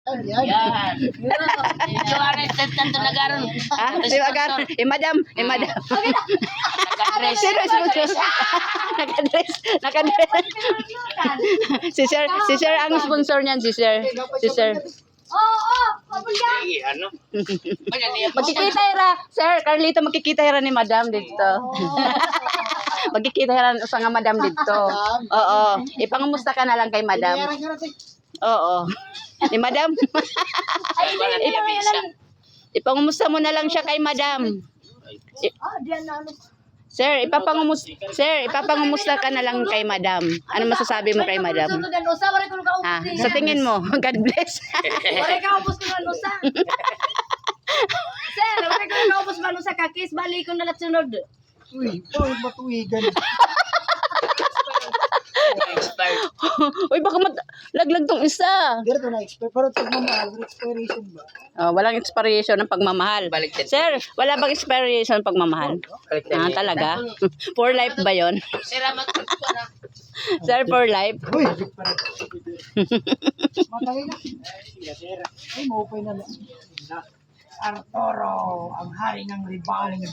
Yan. Ito ano tanto nagaron. Di ba gar? Madam. Naka-dress. Sino sponsor? Nakadress. Si Sir ang sponsor niyan, si Sir. Ano? Magkikita hira. Sir, Carlito, magkikita hira ni Madam dito. Magkikita hira sa nga Madam dito. Oo. Ipangumusta ka na lang kay Madam. Oo. Ni Madam. Wala na visa. Ipangumusta mo na lang siya kay Madam. Sir, ipapangumusta ka na lang kay Madam. Ano masasabi mo kay Madam? Ha, sa tingin mo, God bless. Wala ka ubos ko ng usa. Sir, wala ka ubos man usa ka kiss bali ko na latsunod. Uy, matuwigan. Expired. Uy, baka laglag tong isa. Dito na expire pero pagmamahal, expiration ba? Walang expiration ng pagmamahal. Baliktad. Sir, wala bang expiration ng pagmamahal? Baliktad. Talaga? For life ba yon? Salamat po na. Sir, for life? Uy, matay na. Ay, maupay na lang. Arturo, ang hari ng ribaling.